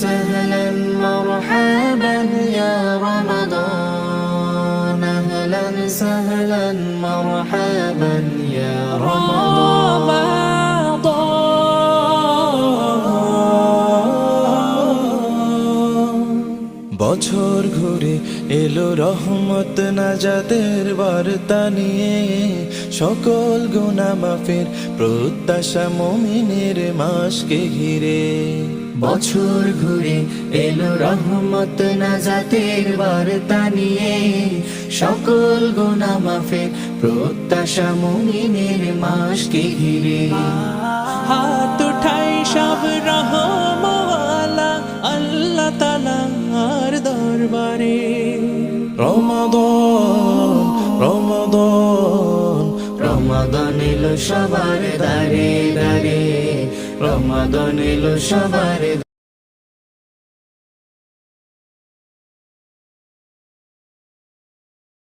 سهلا مرحبا يا رمضان أهلا سهلا مرحبا يا رمضان বছর ঘুরে এলো রহমত নাজাতের বার্তা নিয়ে সকল গুনাহ মাফের প্রত্যাশা মুমিনের মাসকে ঘিরে বছর ঘুরে এলো রহমত নাজাতের বার্তা নিয়ে সকল গুনাহ মাফের প্রত্যাশা মুমিনের মাসকে ঘিরে হাত উঠাই সব রহমওয়ালা আল্লাহ তাআলার দরবারে রমাদান রমাদান রমাদান এলো সবার দ্বারে দ্বারে রমাদান এলো সবার